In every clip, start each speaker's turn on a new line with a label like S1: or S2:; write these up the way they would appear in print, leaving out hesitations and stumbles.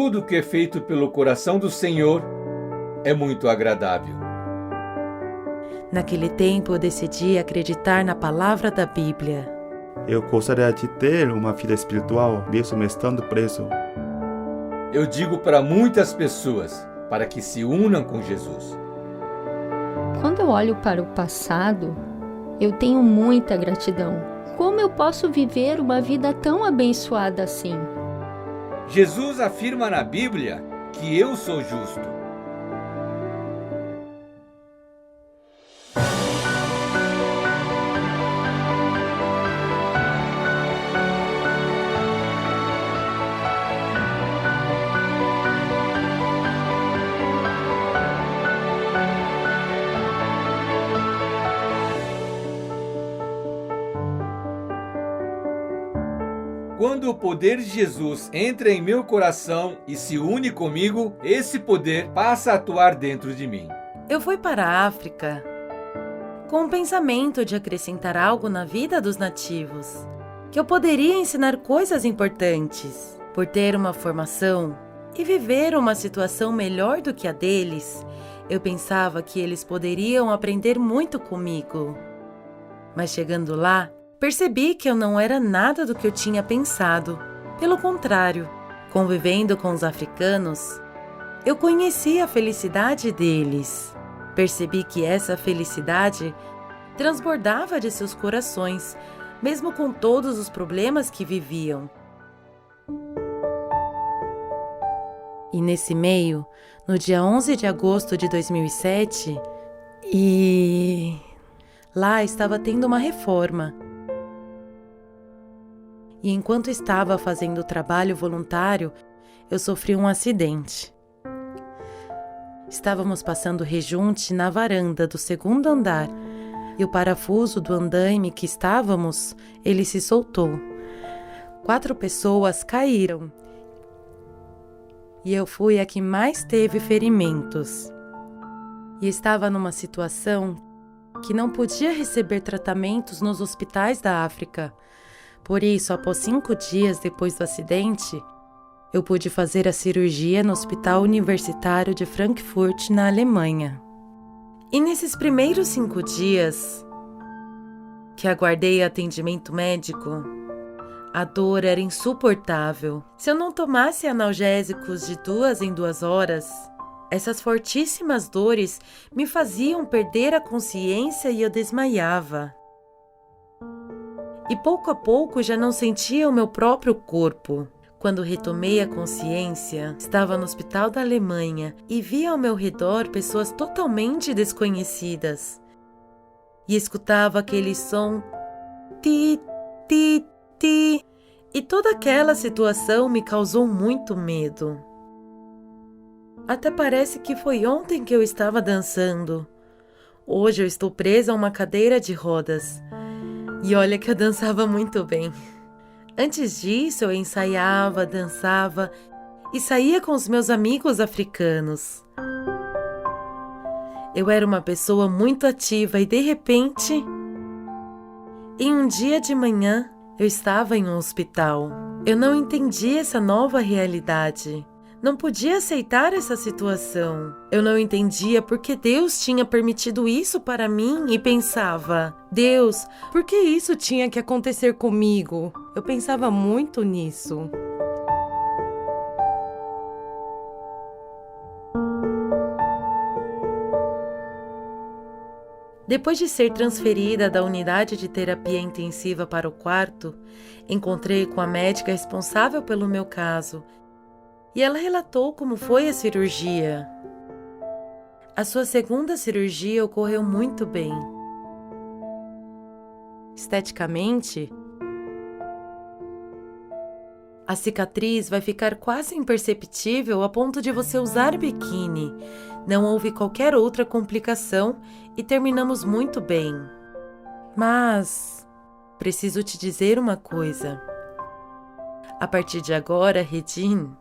S1: tudo que é feito pelo coração do Senhor é muito agradável.
S2: Naquele tempo eu decidi acreditar na palavra da Bíblia.
S3: Eu gostaria de ter uma vida espiritual, mesmo estando preso.
S1: Eu digo para muitas pessoas para que se unam com Jesus.
S4: Quando eu olho para o passado, eu tenho muita gratidão. Como eu posso viver uma vida tão abençoada assim?
S1: Jesus afirma na Bíblia que eu sou justo. Quando o poder de Jesus entra em meu coração e se une comigo, esse poder passa a atuar dentro de mim.
S2: Eu fui para a África com o pensamento de acrescentar algo na vida dos nativos, que eu poderia ensinar coisas importantes. Por ter uma formação e viver uma situação melhor do que a deles, eu pensava que eles poderiam aprender muito comigo. Mas chegando lá, percebi que eu não era nada do que eu tinha pensado. Pelo contrário, convivendo com os africanos, eu conheci a felicidade deles. Percebi que essa felicidade transbordava de seus corações, mesmo com todos os problemas que viviam. E nesse meio, no dia 11 de agosto de 2007, lá estava tendo uma reforma. E enquanto estava fazendo o trabalho voluntário, eu sofri um acidente. Estávamos passando rejunte na varanda do segundo andar e o parafuso do andaime que estávamos, ele se soltou. 4 pessoas caíram e eu fui a que mais teve ferimentos. E estava numa situação que não podia receber tratamentos nos hospitais da África. Por isso, após 5 dias depois do acidente, eu pude fazer a cirurgia no Hospital Universitário de Frankfurt, na Alemanha. E nesses primeiros 5 dias que aguardei atendimento médico, a dor era insuportável. Se eu não tomasse analgésicos de 2 em 2 horas, essas fortíssimas dores me faziam perder a consciência e eu desmaiava. E pouco a pouco já não sentia o meu próprio corpo. Quando retomei a consciência, estava no hospital da Alemanha e via ao meu redor pessoas totalmente desconhecidas. E escutava aquele som ti, ti, ti. E toda aquela situação me causou muito medo. Até parece que foi ontem que eu estava dançando. Hoje eu estou presa a uma cadeira de rodas. E olha que eu dançava muito bem. Antes disso, eu ensaiava, dançava e saía com os meus amigos africanos. Eu era uma pessoa muito ativa e, de repente, em um dia de manhã, eu estava em um hospital. Eu não entendi essa nova realidade. Não podia aceitar essa situação. Eu não entendia por que Deus tinha permitido isso para mim e pensava: Deus, por que isso tinha que acontecer comigo? Eu pensava muito nisso. Depois de ser transferida da unidade de terapia intensiva para o quarto, encontrei com a médica responsável pelo meu caso. E ela relatou como foi a cirurgia. A sua segunda cirurgia ocorreu muito bem. Esteticamente, a cicatriz vai ficar quase imperceptível a ponto de você usar biquíni. Não houve qualquer outra complicação e terminamos muito bem. Mas preciso te dizer uma coisa. A partir de agora, Redin,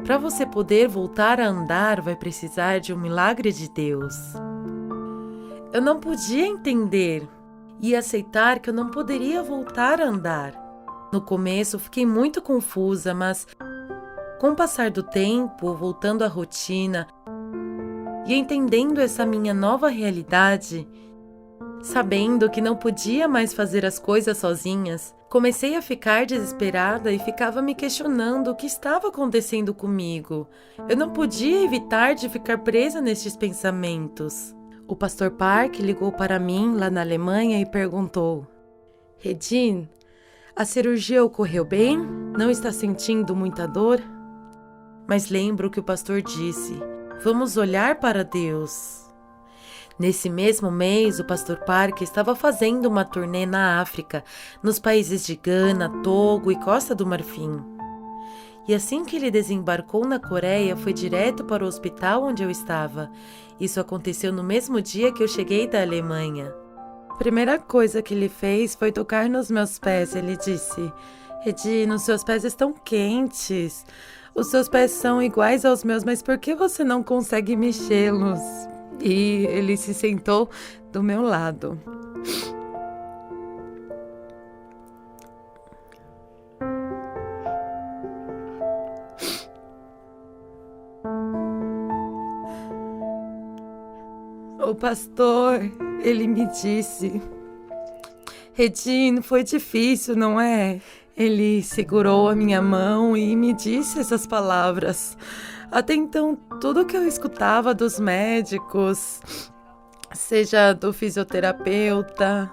S2: para você poder voltar a andar, vai precisar de um milagre de Deus. Eu não podia entender e aceitar que eu não poderia voltar a andar. No começo, fiquei muito confusa, mas Com o passar do tempo, voltando à rotina e entendendo essa minha nova realidade, sabendo que não podia mais fazer as coisas sozinhas, comecei a ficar desesperada e ficava me questionando o que estava acontecendo comigo. Eu não podia evitar de ficar presa nestes pensamentos. O pastor Park ligou para mim lá na Alemanha e perguntou: Regine, a cirurgia ocorreu bem? Não está sentindo muita dor? Mas lembro que o pastor disse: vamos olhar para Deus. Nesse mesmo mês, o pastor Park estava fazendo uma turnê na África, nos países de Gana, Togo e Costa do Marfim. E assim que ele desembarcou na Coreia, foi direto para o hospital onde eu estava. Isso aconteceu no mesmo dia que eu cheguei da Alemanha. A primeira coisa que ele fez foi tocar nos meus pés. Ele disse: Regine, os seus pés estão quentes. Os seus pés são iguais aos meus, mas por que você não consegue mexê-los? E ele se sentou do meu lado. O pastor, ele me disse: Regine, foi difícil, não é? Ele segurou a minha mão e me disse essas palavras. Até então, tudo que eu escutava dos médicos, seja do fisioterapeuta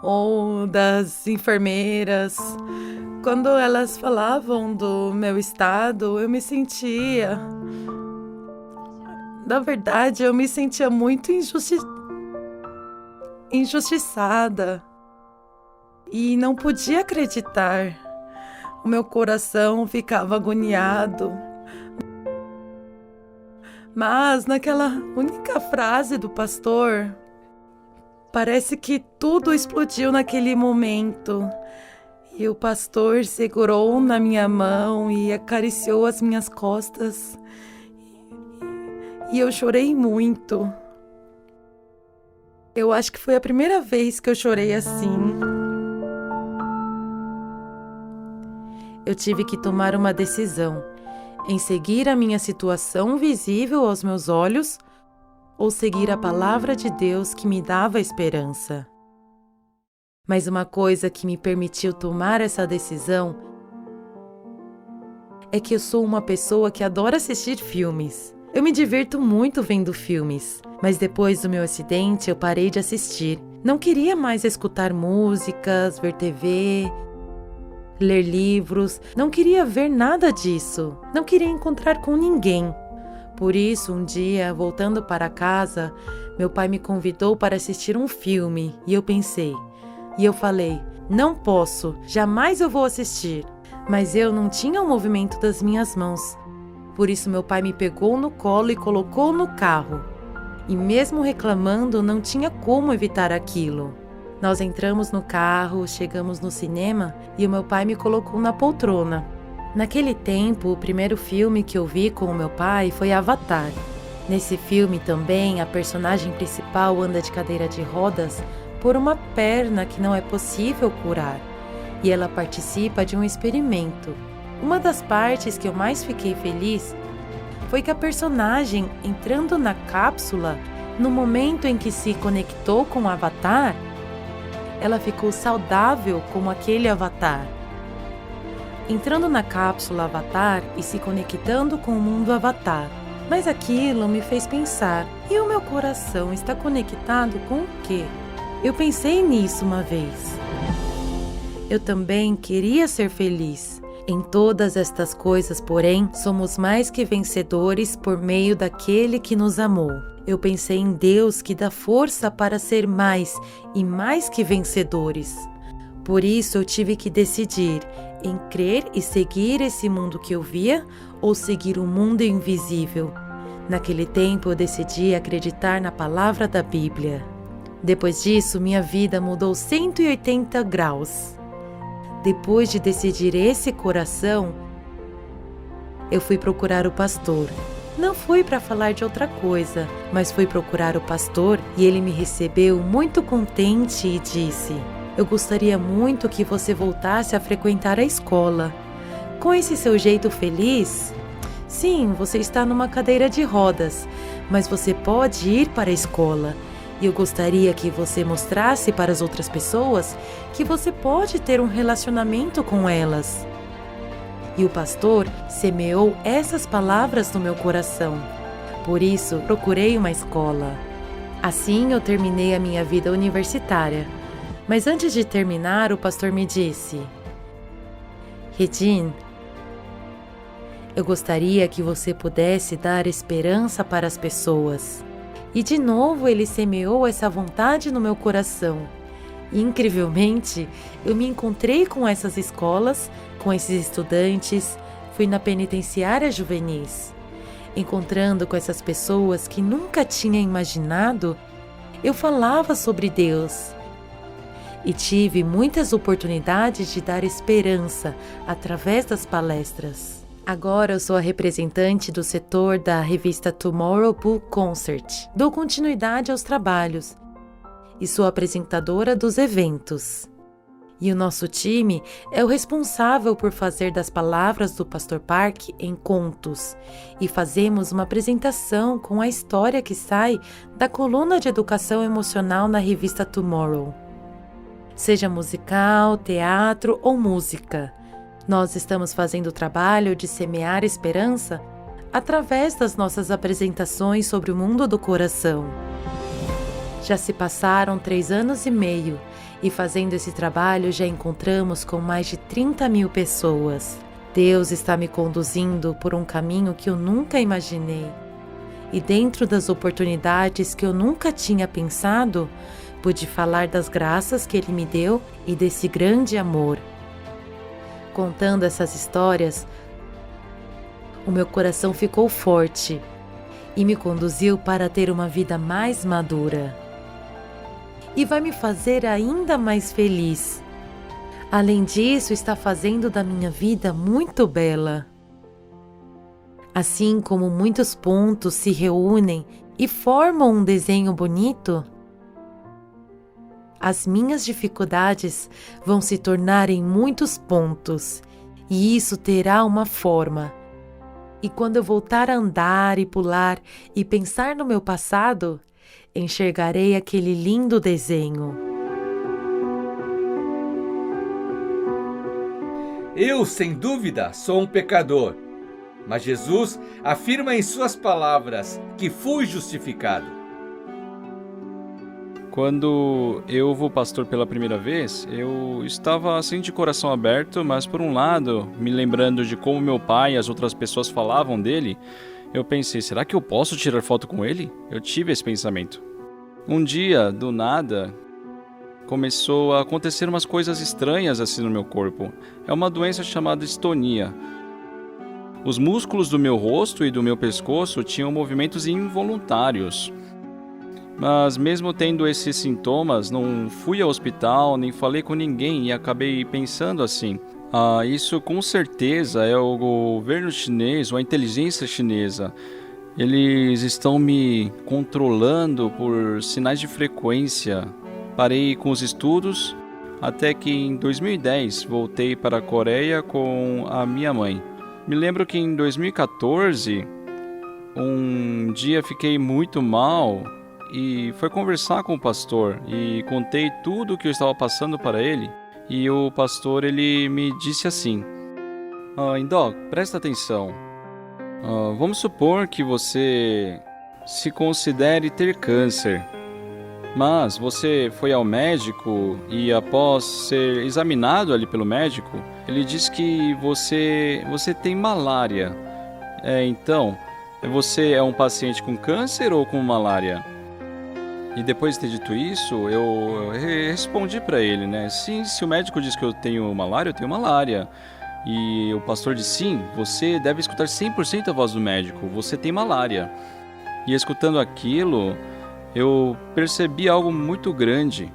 S2: ou das enfermeiras, quando elas falavam do meu estado, eu me sentia... Na verdade, eu me sentia muito injustiçada e não podia acreditar. O meu coração ficava agoniado. Mas naquela única frase do pastor, parece que tudo explodiu naquele momento. E o pastor segurou na minha mão e acariciou as minhas costas. E eu chorei muito. Eu acho que foi a primeira vez que eu chorei assim. Eu tive que tomar uma decisão em seguir a minha situação visível aos meus olhos ou seguir a palavra de Deus que me dava esperança. Mas uma coisa que me permitiu tomar essa decisão é que eu sou uma pessoa que adora assistir filmes. Eu me divirto muito vendo filmes, mas depois do meu acidente eu parei de assistir. Não queria mais escutar músicas, ver TV, ler livros, não queria ver nada disso. Não queria encontrar com ninguém. Por isso, um dia, voltando para casa, meu pai me convidou para assistir um filme e eu pensei. E eu falei: não posso, jamais eu vou assistir. Mas eu não tinha o movimento das minhas mãos. Por isso meu pai me pegou no colo e colocou no carro. E mesmo reclamando, não tinha como evitar aquilo. Nós entramos no carro, chegamos no cinema e o meu pai me colocou na poltrona. Naquele tempo, o primeiro filme que eu vi com o meu pai foi Avatar. Nesse filme também, a personagem principal anda de cadeira de rodas por uma perna que não é possível curar. E ela participa de um experimento. Uma das partes que eu mais fiquei feliz foi que a personagem, entrando na cápsula, no momento em que se conectou com o Avatar, ela ficou saudável como aquele Avatar. Entrando na cápsula Avatar e se conectando com o mundo Avatar. Mas aquilo me fez pensar, e o meu coração está conectado com o quê? Eu pensei nisso uma vez. Eu também queria ser feliz. Em todas estas coisas, porém, somos mais que vencedores por meio daquele que nos amou. Eu pensei em Deus que dá força para ser mais e mais que vencedores. Por isso eu tive que decidir em crer e seguir esse mundo que eu via ou seguir o mundo invisível. Naquele tempo eu decidi acreditar na palavra da Bíblia. Depois disso, minha vida mudou 180 graus. Depois de decidir esse coração, eu fui procurar o pastor. Não fui para falar de outra coisa, mas fui procurar o pastor e ele me recebeu muito contente e disse: eu gostaria muito que você voltasse a frequentar a escola. Com esse seu jeito feliz, sim, você está numa cadeira de rodas, mas você pode ir para a escola. E eu gostaria que você mostrasse para as outras pessoas que você pode ter um relacionamento com elas. E o pastor semeou essas palavras no meu coração. Por isso, procurei uma escola. Assim, eu terminei a minha vida universitária. Mas antes de terminar, o pastor me disse: Regine, eu gostaria que você pudesse dar esperança para as pessoas. E de novo ele semeou essa vontade no meu coração. E, incrivelmente, eu me encontrei com essas escolas, com esses estudantes, fui na penitenciária juvenis. Encontrando com essas pessoas que nunca tinha imaginado, eu falava sobre Deus. E tive muitas oportunidades de dar esperança através das palestras. Agora eu sou a representante do setor da revista Tomorrow Book Concert. Dou continuidade aos trabalhos e sou apresentadora dos eventos. E o nosso time é o responsável por fazer das palavras do Pastor Park em contos. E fazemos uma apresentação com a história que sai da coluna de educação emocional na revista Tomorrow. Seja musical, teatro ou música. Nós estamos fazendo o trabalho de semear esperança através das nossas apresentações sobre o mundo do coração. Já se passaram 3 anos e meio e fazendo esse trabalho já encontramos com mais de 30 mil pessoas. Deus está me conduzindo por um caminho que eu nunca imaginei. E dentro das oportunidades que eu nunca tinha pensado, pude falar das graças que Ele me deu e desse grande amor. Contando essas histórias, o meu coração ficou forte e me conduziu para ter uma vida mais madura. E vai me fazer ainda mais feliz. Além disso, está fazendo da minha vida muito bela. Assim como muitos pontos se reúnem e formam um desenho bonito, as minhas dificuldades vão se tornar em muitos pontos, e isso terá uma forma. E quando eu voltar a andar e pular e pensar no meu passado, enxergarei aquele lindo desenho.
S1: Eu, sem dúvida, sou um pecador, mas Jesus afirma em suas palavras que fui justificado.
S5: Quando eu ouvi o pastor pela primeira vez, eu estava assim de coração aberto, mas por um lado, me lembrando de como meu pai e as outras pessoas falavam dele, eu pensei, será que eu posso tirar foto com ele? Eu tive esse pensamento. Um dia, do nada, começou a acontecer umas coisas estranhas assim no meu corpo. É uma doença chamada distonia. Os músculos do meu rosto e do meu pescoço tinham movimentos involuntários. Mas mesmo tendo esses sintomas, não fui ao hospital, nem falei com ninguém e acabei pensando assim, isso com certeza é o governo chinês ou a inteligência chinesa. Eles estão me controlando por sinais de frequência. Parei com os estudos, até que em 2010 voltei para a Coreia com a minha mãe. Me lembro que em 2014, um dia fiquei muito mal e foi conversar com o pastor e contei tudo o que eu estava passando para ele. E o pastor ele me disse assim, Indog, presta atenção. Vamos supor que você se considere ter câncer, mas você foi ao médico e após ser examinado ali pelo médico, ele disse que você tem malária. Então, você é um paciente com câncer ou com malária? E depois de ter dito isso, eu respondi para ele, né? Sim, se o médico diz que eu tenho malária, eu tenho malária. E o pastor disse, sim, você deve escutar 100% a voz do médico, você tem malária. E escutando aquilo, eu percebi algo muito grande.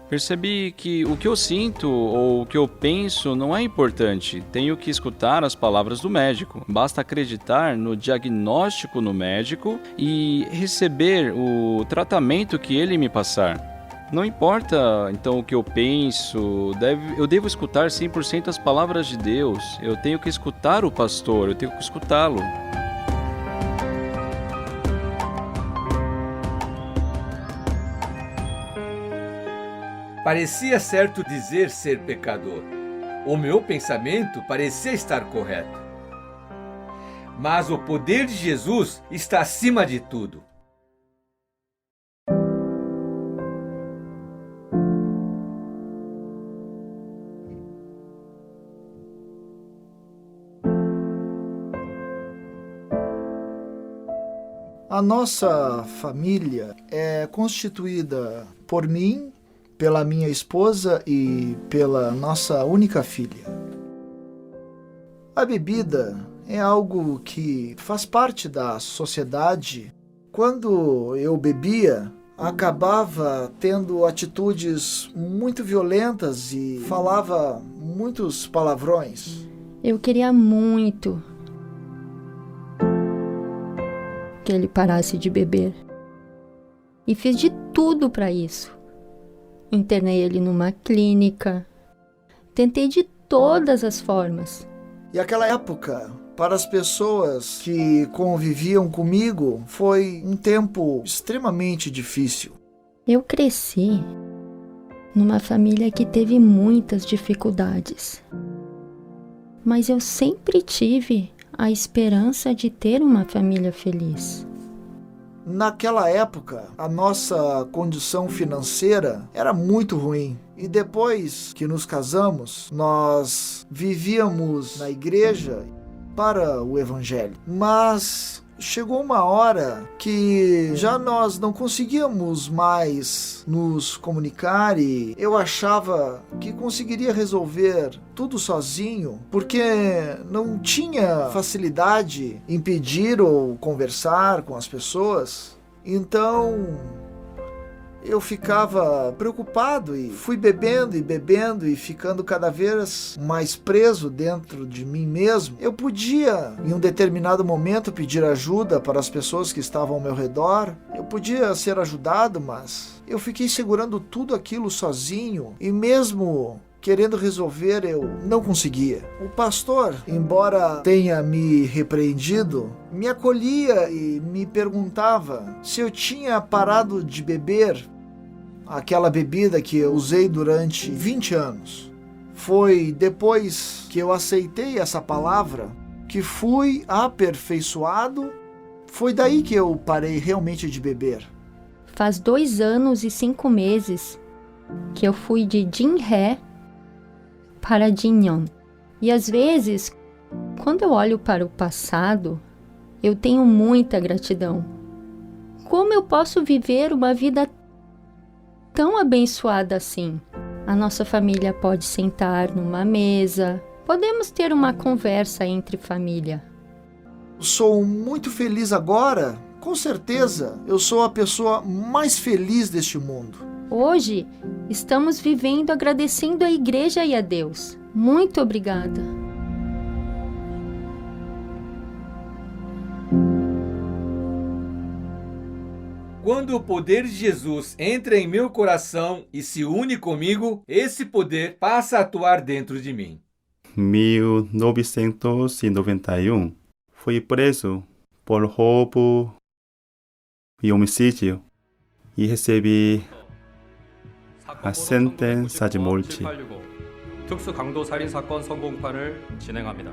S5: Percebi que o que eu sinto ou o que eu penso não é importante. Tenho que escutar as palavras do médico. Basta acreditar no diagnóstico no médico e receber o tratamento que ele me passar. Não importa, então, o que eu penso, eu devo escutar 100% as palavras de Deus. Eu tenho que escutar o pastor, eu tenho que escutá-lo.
S1: Parecia certo dizer ser pecador. O meu pensamento parecia estar correto. Mas o poder de Jesus está acima de tudo.
S6: A nossa família é constituída por mim, pela minha esposa e pela nossa única filha. A bebida é algo que faz parte da sociedade. Quando eu bebia, acabava tendo atitudes muito violentas e falava muitos palavrões.
S4: Eu queria muito que ele parasse de beber. E fiz de tudo para isso. Internei ele numa clínica. Tentei de todas as formas.
S6: E aquela época, para as pessoas que conviviam comigo, foi um tempo extremamente difícil.
S4: Eu cresci numa família que teve muitas dificuldades. Mas eu sempre tive a esperança de ter uma família feliz.
S6: Naquela época, a nossa condição financeira era muito ruim. E depois que nos casamos, nós vivíamos na igreja para o evangelho. Mas chegou uma hora que já nós não conseguíamos mais nos comunicar e eu achava que conseguiria resolver tudo sozinho, porque não tinha facilidade em pedir ou conversar com as pessoas. Então eu ficava preocupado e fui bebendo e ficando cada vez mais preso dentro de mim mesmo. Eu podia, em um determinado momento, pedir ajuda para as pessoas que estavam ao meu redor. Eu podia ser ajudado, mas eu fiquei segurando tudo aquilo sozinho e mesmo querendo resolver, eu não conseguia. O pastor, embora tenha me repreendido, me acolhia e me perguntava se eu tinha parado de beber aquela bebida que eu usei durante 20 anos. Foi depois que eu aceitei essa palavra que fui aperfeiçoado. Foi daí que eu parei realmente de beber.
S4: Faz 2 anos e 5 meses que eu fui de Jinré para Jinyon. E às vezes, quando eu olho para o passado, eu tenho muita gratidão. Como eu posso viver uma vida tão abençoada assim? A nossa família pode sentar numa mesa, podemos ter uma conversa entre família.
S6: Sou muito feliz agora. Com certeza, eu sou a pessoa mais feliz deste mundo.
S4: Hoje, estamos vivendo agradecendo a igreja e a Deus. Muito obrigada.
S1: Quando o poder de Jesus entra em meu coração e se une comigo, esse poder passa a atuar dentro de mim.
S3: 1991, fui preso por roubo e homicídio e recebi a sentença de morte.
S7: 특수강도살인사건 선고판을 진행합니다.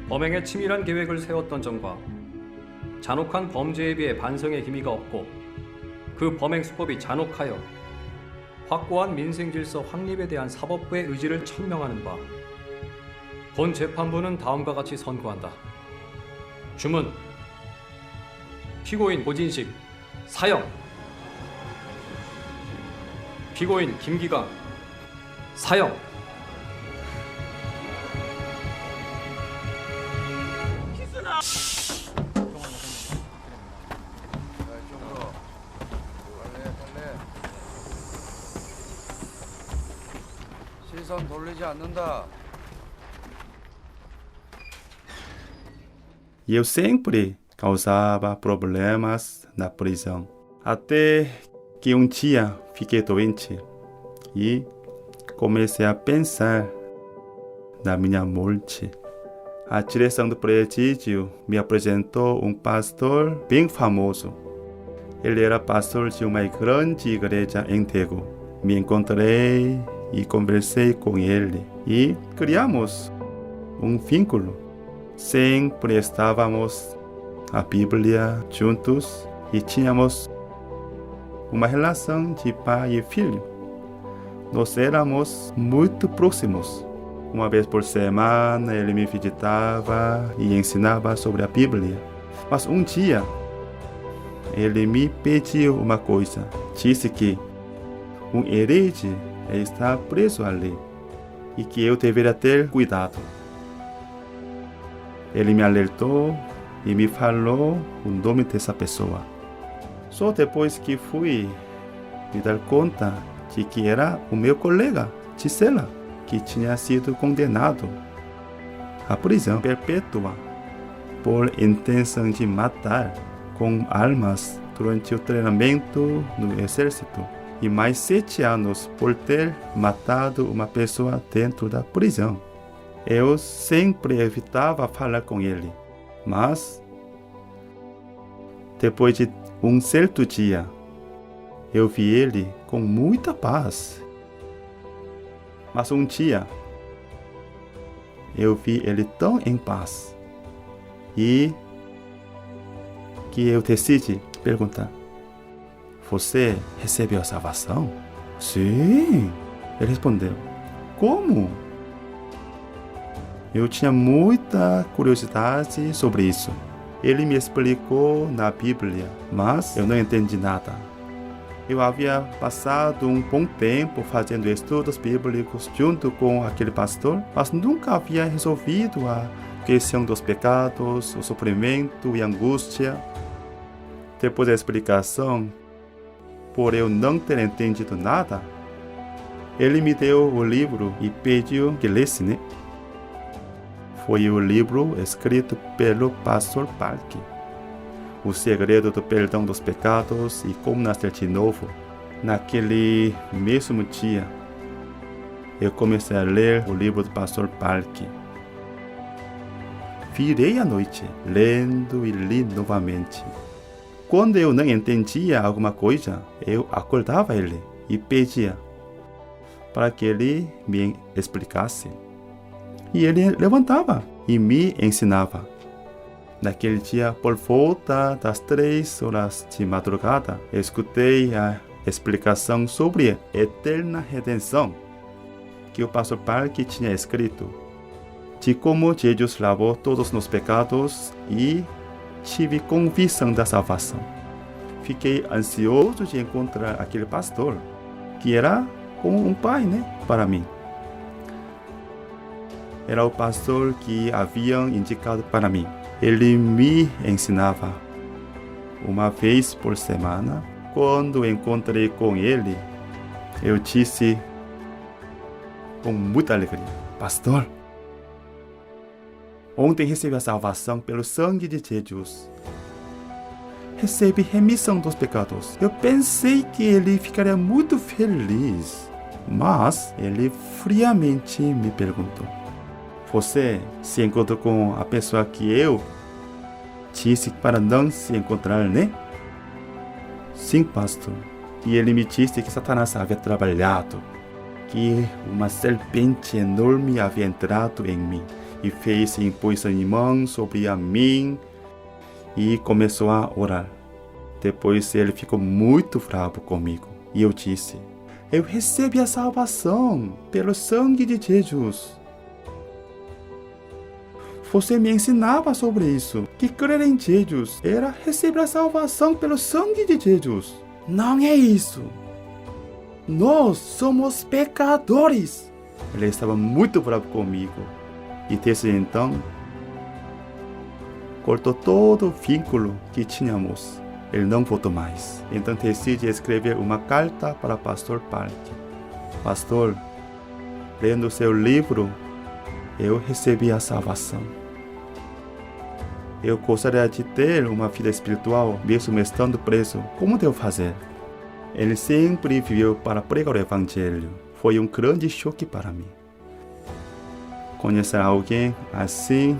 S7: 범행에 치밀한 계획을 세웠던 점과 잔혹한 범죄에 비해 반성의 기미가 없고 그 범행 수법이 잔혹하여 확고한 민생질서 확립에 대한 사법부의 의지를 천명하는 바, 본 재판부는 다음과 같이 선고한다. 주문, 피고인 고진식 사형, 피고인 김기강 사형.
S8: 시선 돌리지 않는다.
S3: E eu sempre causava problemas na prisão. Até que um dia fiquei doente e comecei a pensar na minha morte. A direção do presídio me apresentou um pastor bem famoso. Ele era pastor de uma grande igreja em Daegu. Me encontrei e conversei com ele e criamos um vínculo. Sempre estávamos a Bíblia juntos e tínhamos uma relação de pai e filho. Nós éramos muito próximos. Uma vez por semana ele me visitava e ensinava sobre a Bíblia. Mas um dia ele me pediu uma coisa. Disse que um herege está preso ali e que eu deveria ter cuidado. Ele me alertou e me falou o nome dessa pessoa. Só depois que fui me dar conta de que era o meu colega de cela, que tinha sido condenado à prisão perpétua por intenção de matar com armas durante o treinamento no exército e mais 7 anos por ter matado uma pessoa dentro da prisão. Eu sempre evitava falar com ele, mas depois de um certo dia, eu vi ele com muita paz. Mas um dia, eu vi ele tão em paz e que eu decidi perguntar: você recebeu a salvação? Sim, ele respondeu. Como? Eu tinha muita curiosidade sobre isso. Ele me explicou na Bíblia, mas eu não entendi nada. Eu havia passado um bom tempo fazendo estudos bíblicos junto com aquele pastor, mas nunca havia resolvido a questão dos pecados, o sofrimento e a angústia. Depois da explicação, por eu não ter entendido nada, ele me deu o livro e pediu que lesse, né? Foi o livro escrito pelo pastor Park. O segredo do perdão dos pecados e como nascer de novo. Naquele mesmo dia, eu comecei a ler o livro do pastor Park. Virei a noite, lendo e li novamente. Quando eu não entendia alguma coisa, eu acordava ele e pedia para que ele me explicasse. E ele levantava e me ensinava. Naquele dia, por volta das 3 horas de madrugada, escutei a explicação sobre a eterna redenção que o pastor Park tinha escrito, de como Jesus lavou todos os pecados e tive convicção da salvação. Fiquei ansioso de encontrar aquele pastor, que era como um pai, para mim. Era o pastor que haviam indicado para mim. Ele me ensinava uma vez por semana. Quando encontrei com ele, eu disse com muita alegria: pastor, ontem recebi a salvação pelo sangue de Jesus. Recebi remissão dos pecados. Eu pensei que ele ficaria muito feliz, mas ele friamente me perguntou: você se encontrou com a pessoa que eu disse para não se encontrar, né? Sim, pastor. E ele me disse que Satanás havia trabalhado, que uma serpente enorme havia entrado em mim e fez imposição de mãos sobre a mim e começou a orar. Depois ele ficou muito bravo comigo e eu disse: eu recebi a salvação pelo sangue de Jesus. Você me ensinava sobre isso, que crer em Jesus era receber a salvação pelo sangue de Jesus. Não é isso. Nós somos pecadores. Ele estava muito bravo comigo. E desde então, cortou todo o vínculo que tínhamos. Ele não voltou mais. Então decidi escrever uma carta para o pastor Park. Pastor, lendo seu livro, eu recebi a salvação. Eu gostaria de ter uma vida espiritual, mesmo estando preso. Como devo fazer? Ele sempre viveu para pregar o Evangelho. Foi um grande choque para mim. Conhecer alguém assim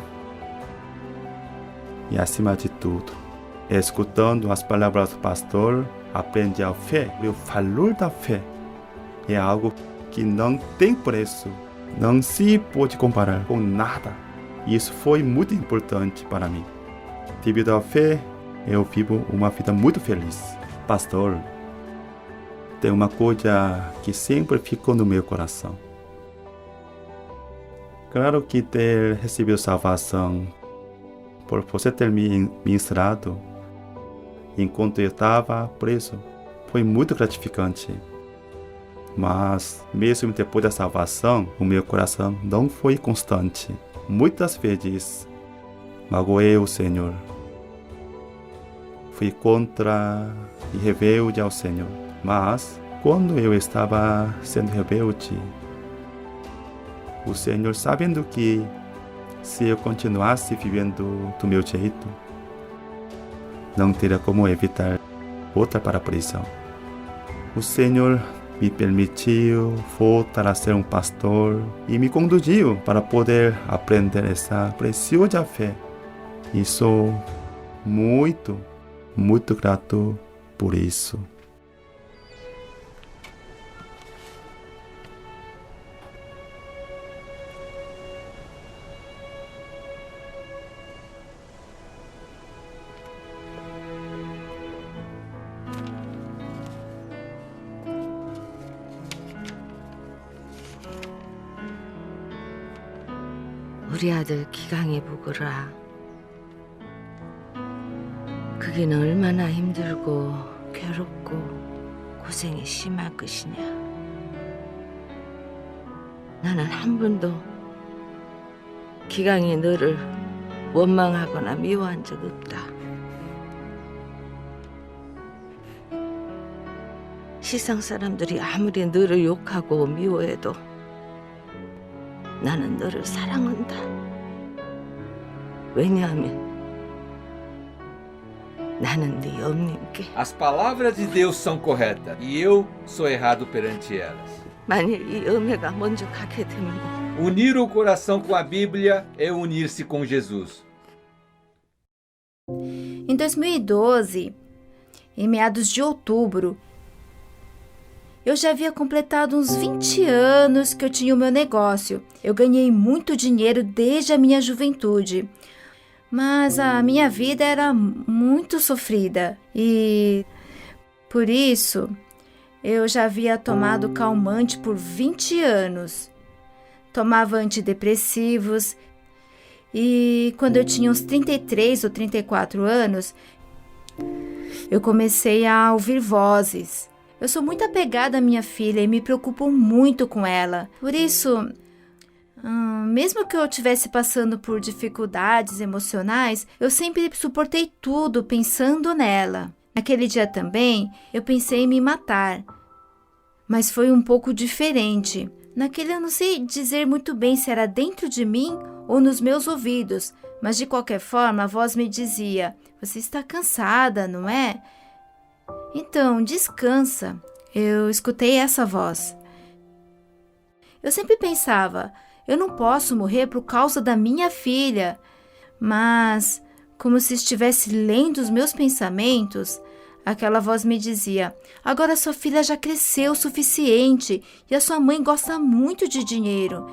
S3: e, acima de tudo, escutando as palavras do pastor, aprendi a fé. O valor da fé é algo que não tem preço, não se pode comparar com nada. E isso foi muito importante para mim. Devido à fé, eu vivo uma vida muito feliz. Pastor, tem uma coisa que sempre ficou no meu coração. Claro que ter recebido salvação por você ter me ministrado enquanto eu estava preso foi muito gratificante. Mas, mesmo depois da salvação, o meu coração não foi constante. Muitas vezes, magoei o Senhor. Fui contra e rebelde ao Senhor. Mas, quando eu estava sendo rebelde, o Senhor, sabendo que se eu continuasse vivendo do meu jeito, não teria como evitar voltar para a prisão. O Senhor me permitiu voltar a ser um pastor e me conduziu para poder aprender essa preciosa fé. E sou muito, muito grato por isso.
S9: 우리 아들 기강이 보거라. 그게는 얼마나 힘들고 괴롭고 고생이 심할 것이냐. 나는 한 번도 기강이 너를 원망하거나 미워한 적 없다. 세상 사람들이 아무리 너를 욕하고 미워해도 나는 너를 사랑한다. 왜냐하면 나는 네 엄님께
S1: As palavras de Deus são corretas e eu sou errado perante elas.
S9: 만일 이 엄매가 먼저 가게 되면
S1: Unir o coração com a Bíblia é unir-se com Jesus.
S10: Em 2012, em meados de outubro, eu já havia completado uns 20 anos que eu tinha o meu negócio. Eu ganhei muito dinheiro desde a minha juventude. Mas a minha vida era muito sofrida. E por isso, eu já havia tomado calmante por 20 anos. Tomava antidepressivos. E quando eu tinha uns 33 ou 34 anos, eu comecei a ouvir vozes. Eu sou muito apegada à minha filha e me preocupo muito com ela. Por isso, mesmo que eu estivesse passando por dificuldades emocionais, eu sempre suportei tudo pensando nela. Naquele dia também, eu pensei em me matar. Mas foi um pouco diferente. Naquele eu não sei dizer muito bem se era dentro de mim ou nos meus ouvidos, mas de qualquer forma a voz me dizia: "Você está cansada, não é? Então, descansa." Eu escutei essa voz. Eu sempre pensava: eu não posso morrer por causa da minha filha. Mas, como se estivesse lendo os meus pensamentos, aquela voz me dizia: "Agora sua filha já cresceu o suficiente e a sua mãe gosta muito de dinheiro.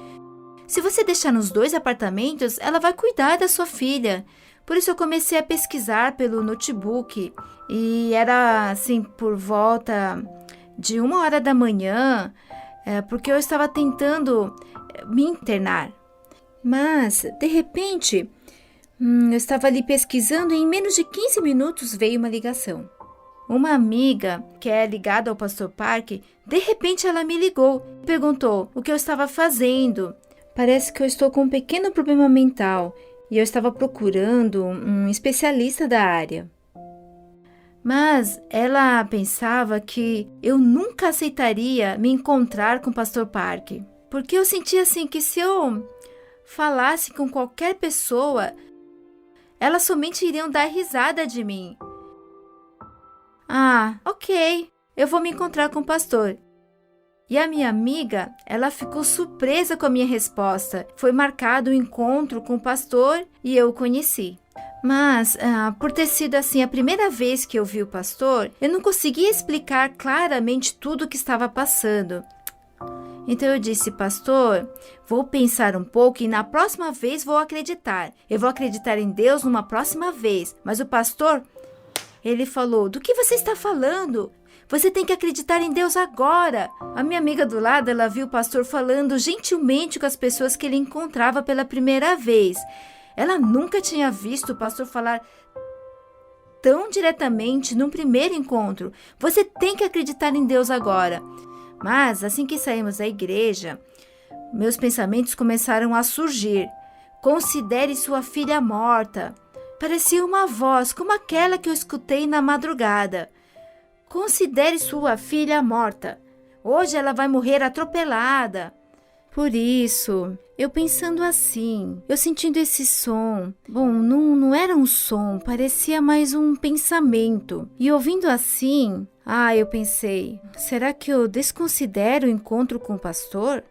S10: Se você deixar nos 2 apartamentos, ela vai cuidar da sua filha." Por isso eu comecei a pesquisar pelo notebook e era assim por volta de 1h da manhã, porque eu estava tentando me internar. Mas, de repente, eu estava ali pesquisando e em menos de 15 minutos veio uma ligação. Uma amiga que é ligada ao Pastor Park, de repente ela me ligou e perguntou o que eu estava fazendo. Parece que eu estou com um pequeno problema mental e eu estava procurando um especialista da área. Mas ela pensava que eu nunca aceitaria me encontrar com o Pastor Park, porque eu sentia assim que se eu falasse com qualquer pessoa, elas somente iriam dar risada de mim. Ah, ok, eu vou me encontrar com o pastor. E a minha amiga, ela ficou surpresa com a minha resposta. Foi marcado o encontro com o pastor e eu o conheci. Mas, por ter sido assim a primeira vez que eu vi o pastor, eu não conseguia explicar claramente tudo o que estava passando. Então eu disse, pastor, vou pensar um pouco e na próxima vez vou acreditar. Eu vou acreditar em Deus numa próxima vez. Mas o pastor, ele falou, do que você está falando? Você tem que acreditar em Deus agora. A minha amiga do lado, ela viu o pastor falando gentilmente com as pessoas que ele encontrava pela primeira vez. Ela nunca tinha visto o pastor falar tão diretamente num primeiro encontro. Você tem que acreditar em Deus agora. Mas, assim que saímos da igreja, meus pensamentos começaram a surgir. Considere sua filha morta. Parecia uma voz como aquela que eu escutei na madrugada. Considere sua filha morta. Hoje ela vai morrer atropelada. Por isso, eu pensando assim, eu sentindo esse som. Bom, não era um som, parecia mais um pensamento. E ouvindo assim, eu pensei, será que eu desconsidero o encontro com o pastor?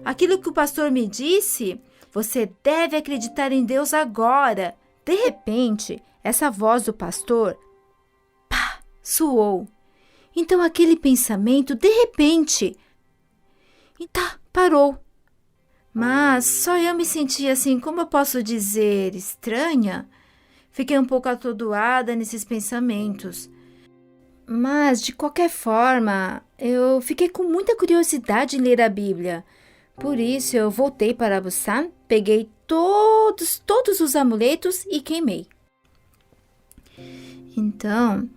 S10: Aquilo que o pastor me disse, você deve acreditar em Deus agora. De repente, essa voz do pastor, soou. Então aquele pensamento, de repente, parou. Mas só eu me sentia assim, como eu posso dizer, estranha. Fiquei um pouco atordoada nesses pensamentos. Mas, de qualquer forma, eu fiquei com muita curiosidade em ler a Bíblia. Por isso, eu voltei para Busan, peguei todos os amuletos e queimei. Então,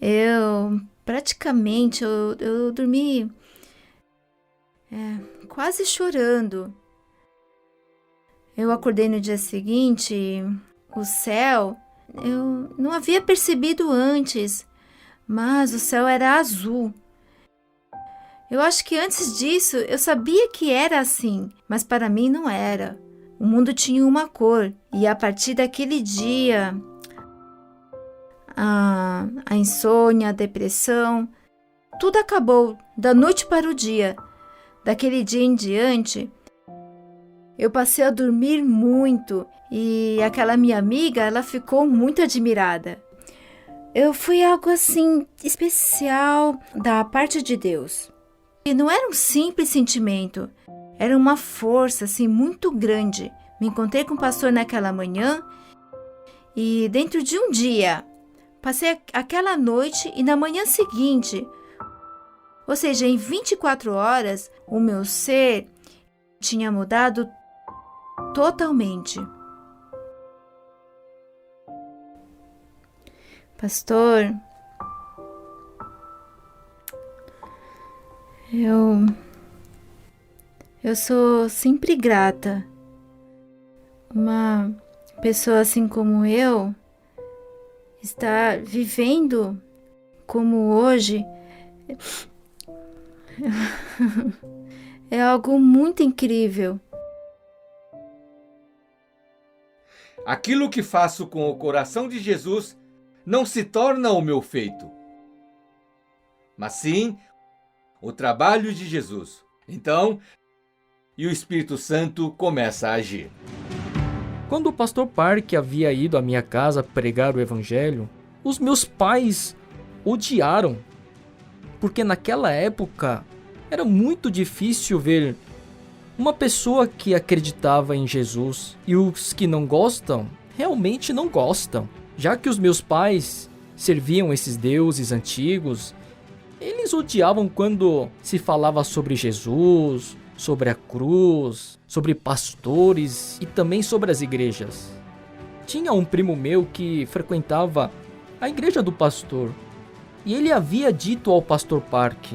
S10: eu dormi quase chorando. Eu acordei no dia seguinte, o céu, eu não havia percebido antes, mas o céu era azul. Eu acho que antes disso eu sabia que era assim, mas para mim não era. O mundo tinha uma cor e a partir daquele dia, a insônia, a depressão, tudo acabou da noite para o dia. Daquele dia em diante, eu passei a dormir muito e aquela minha amiga, ela ficou muito admirada. Foi algo assim especial da parte de Deus. E não era um simples sentimento, era uma força assim muito grande. Me encontrei com o pastor naquela manhã e dentro de um dia, passei aquela noite e na manhã seguinte, ou seja, em 24 horas, o meu ser tinha mudado totalmente. Pastor, eu sou sempre grata. Uma pessoa assim como eu está vivendo como hoje é algo muito incrível.
S1: Aquilo que faço com o coração de Jesus não se torna o meu feito, mas sim o trabalho de Jesus. Então, o Espírito Santo começa a agir.
S11: Quando o pastor Park havia ido à minha casa pregar o evangelho, os meus pais odiaram, porque naquela época era muito difícil ver uma pessoa que acreditava em Jesus e os que não gostam, realmente não gostam. Já que os meus pais serviam esses deuses antigos, eles odiavam quando se falava sobre Jesus, sobre a cruz, sobre pastores e também sobre as igrejas. Tinha um primo meu que frequentava a igreja do pastor e ele havia dito ao pastor Park: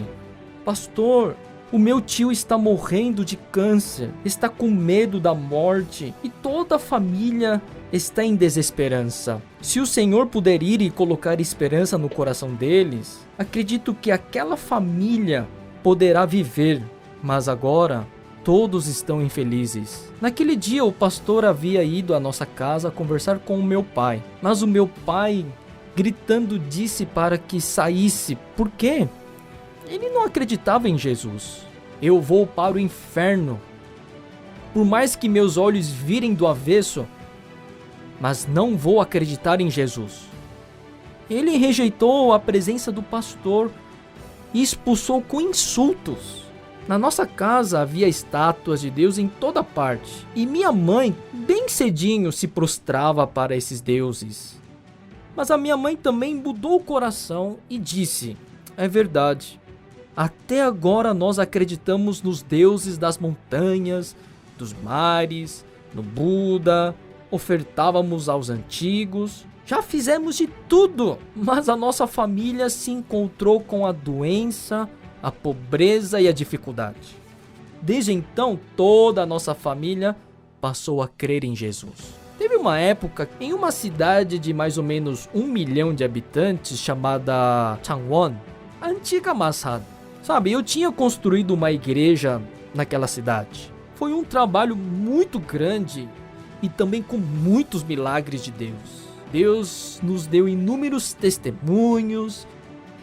S11: Pastor, o meu tio está morrendo de câncer, está com medo da morte e toda a família está em desesperança. Se o Senhor puder ir e colocar esperança no coração deles, acredito que aquela família poderá viver, mas agora todos estão infelizes. Naquele dia o pastor havia ido à nossa casa conversar com o meu pai, mas o meu pai, gritando, disse para que saísse. Por quê? ele não acreditava em Jesus. Eu vou para o inferno. Por mais que meus olhos virem do avesso, mas não vou acreditar em Jesus. Ele rejeitou a presença do pastor e expulsou com insultos. Na nossa casa havia estátuas de Deus em toda parte, e minha mãe, bem cedinho, se prostrava para esses deuses. Mas a minha mãe também mudou o coração e disse: é verdade, até agora nós acreditamos nos deuses das montanhas, dos mares, no Buda, ofertávamos aos antigos, já fizemos de tudo, mas a nossa família se encontrou com a doença, a pobreza e a dificuldade. Desde então, toda a nossa família passou a crer em Jesus. Teve uma época em uma cidade de mais ou menos 1 milhão de habitantes chamada Changwon, a antiga Mashan. Sabe, eu tinha construído uma igreja naquela cidade. Foi um trabalho muito grande e também com muitos milagres de Deus. Deus nos deu inúmeros testemunhos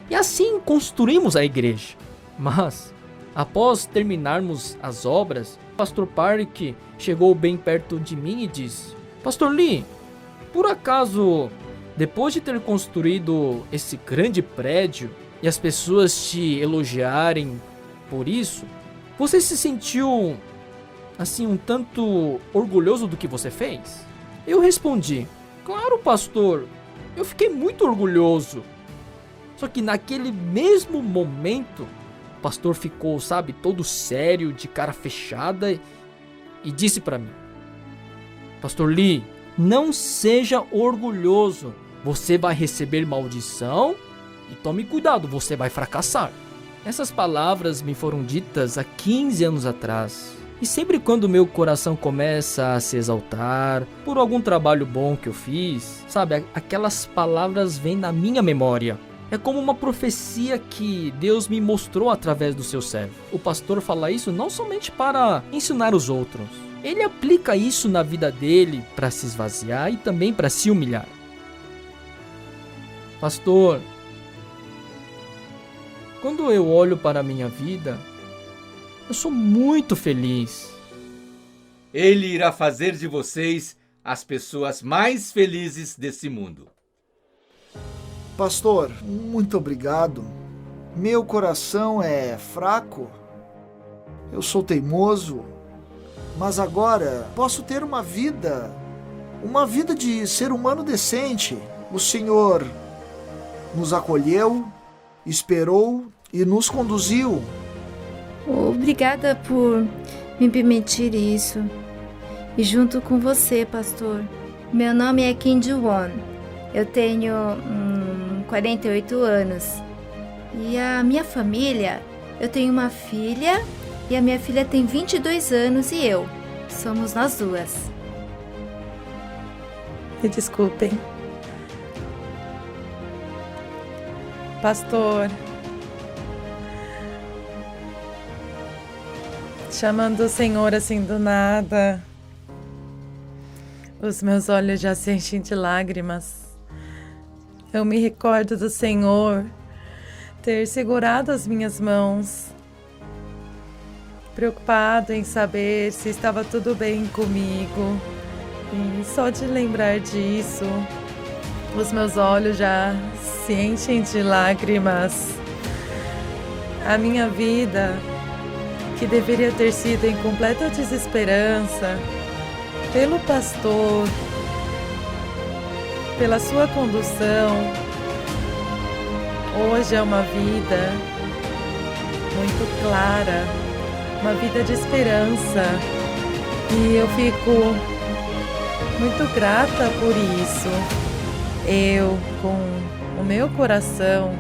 S11: e assim construímos a igreja. Mas, após terminarmos as obras, o pastor Park chegou bem perto de mim e disse: Pastor Lee, por acaso, depois de ter construído esse grande prédio e as pessoas te elogiarem por isso, você se sentiu assim um tanto orgulhoso do que você fez? Eu respondi: claro, pastor, eu fiquei muito orgulhoso. Só que naquele mesmo momento, o pastor ficou, sabe, todo sério, de cara fechada e disse para mim: Pastor Lee, não seja orgulhoso. Você vai receber maldição e tome cuidado, você vai fracassar. Essas palavras me foram ditas há 15 anos atrás. E sempre quando meu coração começa a se exaltar por algum trabalho bom que eu fiz, sabe, aquelas palavras vêm na minha memória. É como uma profecia que Deus me mostrou através do seu servo. O pastor fala isso não somente para ensinar os outros. Ele aplica isso na vida dele para se esvaziar e também para se humilhar. Pastor, quando eu olho para a minha vida, eu sou muito feliz.
S1: Ele irá fazer de vocês as pessoas mais felizes desse mundo.
S6: Pastor, muito obrigado. Meu coração é fraco, eu sou teimoso, mas agora posso ter uma vida de ser humano decente. O Senhor nos acolheu, esperou e nos conduziu.
S10: Obrigada por me permitir isso. E junto com você, pastor. Meu nome é Kim Ji-won. Eu tenho 48 anos. E a minha família, eu tenho uma filha e a minha filha tem 22 anos e eu. Somos nós duas.
S2: Me desculpem. Pastor, chamando o Senhor assim do nada, os meus olhos já se enchem de lágrimas. Eu me recordo do Senhor ter segurado as minhas mãos, preocupado em saber se estava tudo bem comigo. E só de lembrar disso, os meus olhos já se enchem de lágrimas. A minha vida, que deveria ter sido em completa desesperança, pelo pastor, pela sua condução, hoje é uma vida muito clara, uma vida de esperança. E eu fico muito grata por isso. Eu, com o meu coração,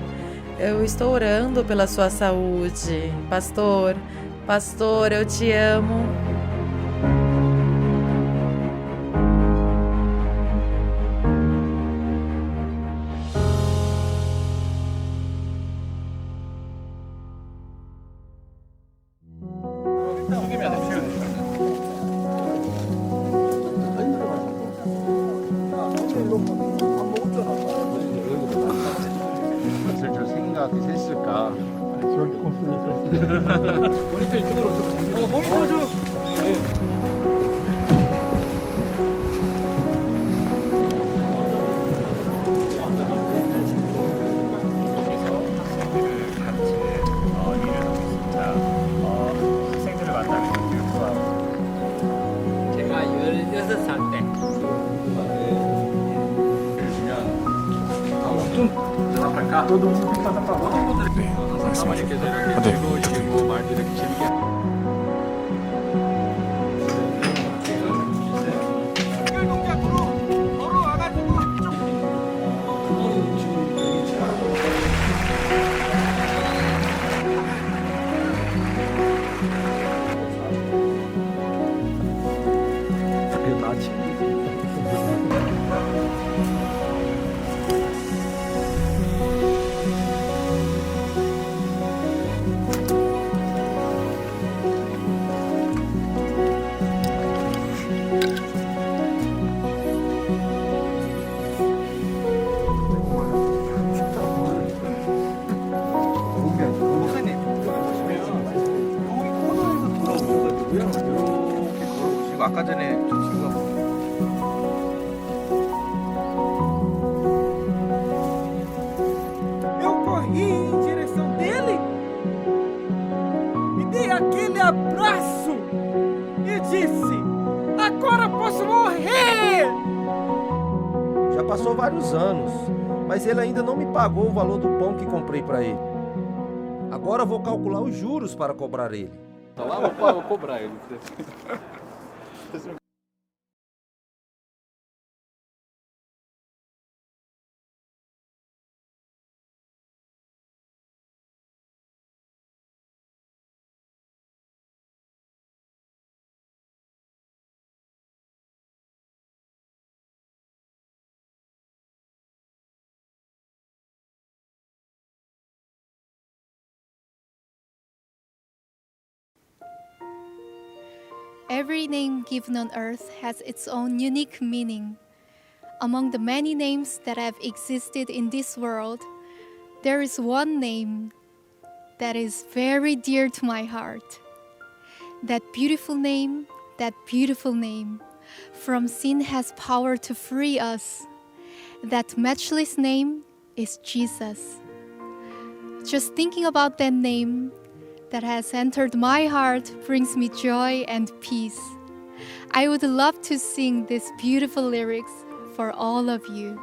S2: eu estou orando pela sua saúde. Pastor, eu te amo.
S5: 모니터 이쪽으로 모니터 좀.
S12: 제가 16살 때
S5: 가만히 계세요. 이렇게 즐거우시고 말도 이렇게 재밌게.
S8: 아까 전에 저 친구가
S13: Eu corri em direção dele e dei aquele abraço e disse: agora posso morrer!
S14: Já passou vários anos, mas ele ainda não me pagou o valor do pão que comprei para ele. Agora vou calcular os juros para cobrar ele.
S5: Tá lá, vou cobrar ele.
S15: Every name given on earth has its own unique meaning. Among the many names that have existed in this world, there is one name that is very dear to my heart. That beautiful name, from sin has power to free us. That matchless name is Jesus. Just thinking about that name that has entered my heart brings me joy and peace. I would love to sing these beautiful lyrics for all of you.